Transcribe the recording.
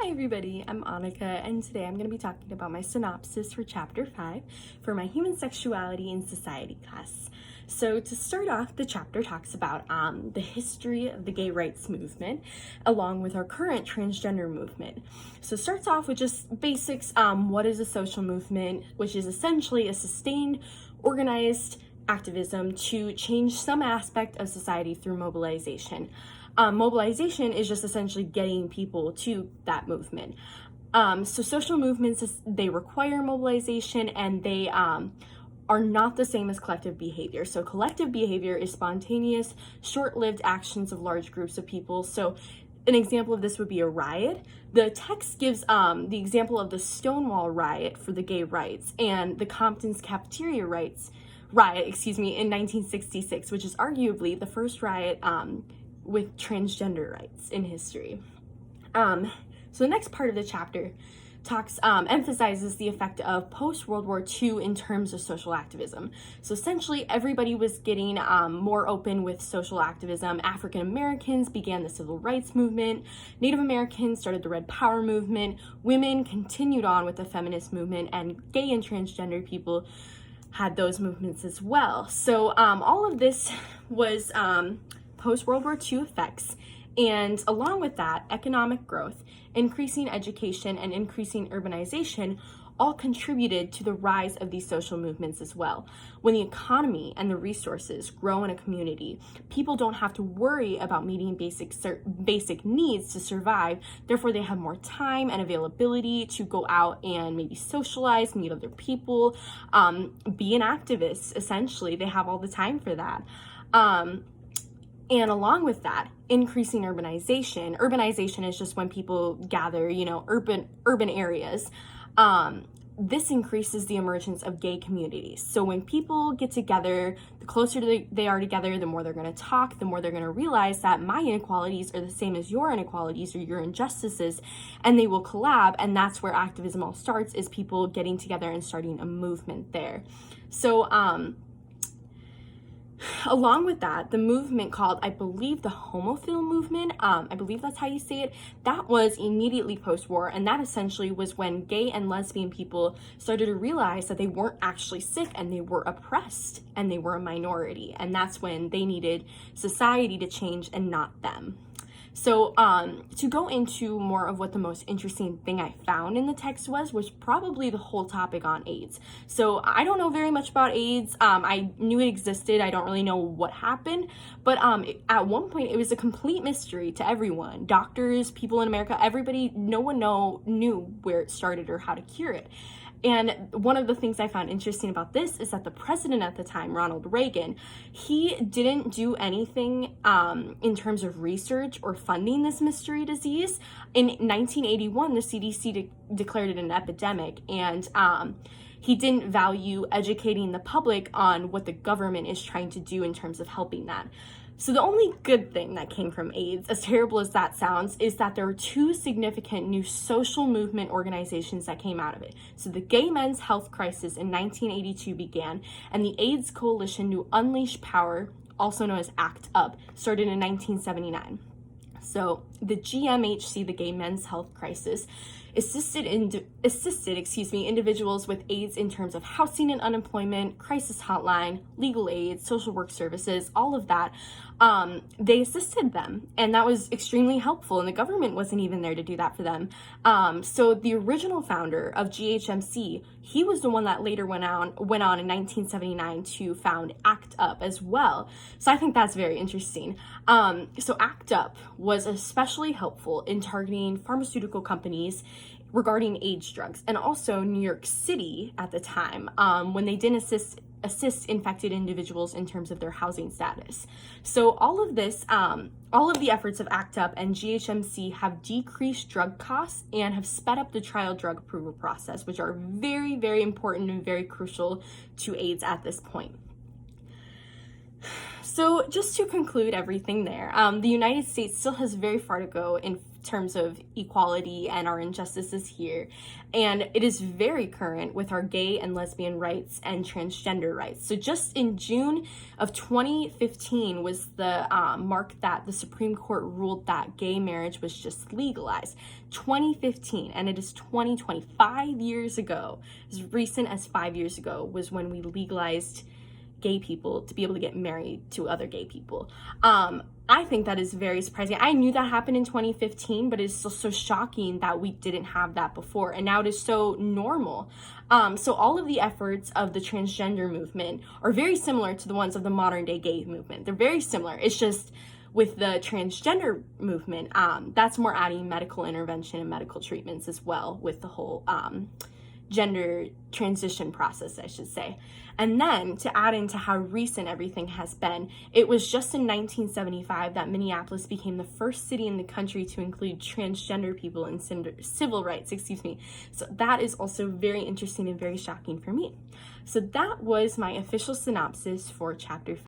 Hi everybody, I'm Annika, and today I'm going to be talking about my synopsis for Chapter 5 for my Human Sexuality and Society class. So to start off, the chapter talks about the history of the gay rights movement, along with our current transgender movement. So it starts off with just basics, what is a social movement, which is essentially a sustained, organized activism to change some aspect of society through mobilization. Mobilization is just essentially getting people to that movement. So social movements, they require mobilization, and they are not the same as collective behavior. So collective behavior is spontaneous, short-lived actions of large groups of people. So an example of this would be a riot. The text gives the example of the Stonewall riot for the gay rights and the Compton's cafeteria riot, in 1966, which is arguably the first riot with transgender rights in history. So the next part of the chapter emphasizes the effect of post-World War II in terms of social activism. So essentially, everybody was getting more open with social activism. African Americans began the civil rights movement. Native Americans started the Red Power movement. Women continued on with the feminist movement, and gay and transgender people had those movements as well. So all of this was post-World War II effects, and along with that, economic growth, increasing education, and increasing urbanization all contributed to the rise of these social movements as well. When the economy and the resources grow in a community, people don't have to worry about meeting basic needs to survive. Therefore, they have more time and availability to go out and maybe socialize, meet other people, be an activist. Essentially, they have all the time for that. And along with that, increasing urbanization. Urbanization is just when people gather, urban areas. This increases the emergence of gay communities. So when people get together, the closer they are together, the more they're going to talk, the more they're going to realize that my inequalities are the same as your inequalities or your injustices, and they will collab. And that's where activism all starts, is people getting together and starting a movement there. So, along with that, the movement called, I believe, the homophile movement, I believe that's how you say it, that was immediately post-war, and that essentially was when gay and lesbian people started to realize that they weren't actually sick and they were oppressed and they were a minority, and that's when they needed society to change and not them. So to go into more of what the most interesting thing I found in the text was probably the whole topic on AIDS. So I don't know very much about AIDS. I knew it existed. I don't really know what happened. But at one point, it was a complete mystery to everyone. Doctors, people in America, everybody, no one knew where it started or how to cure it. And one of the things I found interesting about this is that the president at the time, Ronald Reagan, he didn't do anything in terms of research or funding this mystery disease. In 1981, the CDC declared it an epidemic, and he didn't value educating the public on what the government is trying to do in terms of helping that. So the only good thing that came from AIDS, as terrible as that sounds, is that there were two significant new social movement organizations that came out of it. So the Gay Men's Health Crisis in 1982 began, and the AIDS Coalition to Unleash Power, also known as ACT UP, started in 1979. So the GMHC, the Gay Men's Health Crisis, assisted individuals with AIDS in terms of housing and unemployment, crisis hotline, legal aid, social work services, all of that. They assisted them, and that was extremely helpful, and the government wasn't even there to do that for them. So the original founder of GHMC, he was the one that later went on in 1979 to found ACT UP as well. So I think that's very interesting. So ACT UP was especially helpful in targeting pharmaceutical companies regarding AIDS drugs, and also New York City at the time, when they didn't assist infected individuals in terms of their housing status. So all of this, all of the efforts of ACT UP and GHMC have decreased drug costs and have sped up the trial drug approval process, which are very, very important and very crucial to AIDS at this point. So just to conclude everything there, the United States still has very far to go in terms of equality and our injustices here. And it is very current with our gay and lesbian rights and transgender rights. So just in June of 2015 was the mark that the Supreme Court ruled that gay marriage was just legalized. 2015, and it is 2020, 5 years ago, as recent as 5 years ago, was when we legalized gay people to be able to get married to other gay people. I think that is very surprising. I knew that happened in 2015, but it's still so shocking that we didn't have that before, and now it is so normal. So all of the efforts of the transgender movement are very similar to the ones of the modern day gay movement. They're very similar. It's just with the transgender movement, that's more adding medical intervention and medical treatments as well with the whole gender transition process, I should say. And then to add into how recent everything has been, it was just in 1975 that Minneapolis became the first city in the country to include transgender people in civil rights, So that is also very interesting and very shocking for me. So that was my official synopsis for chapter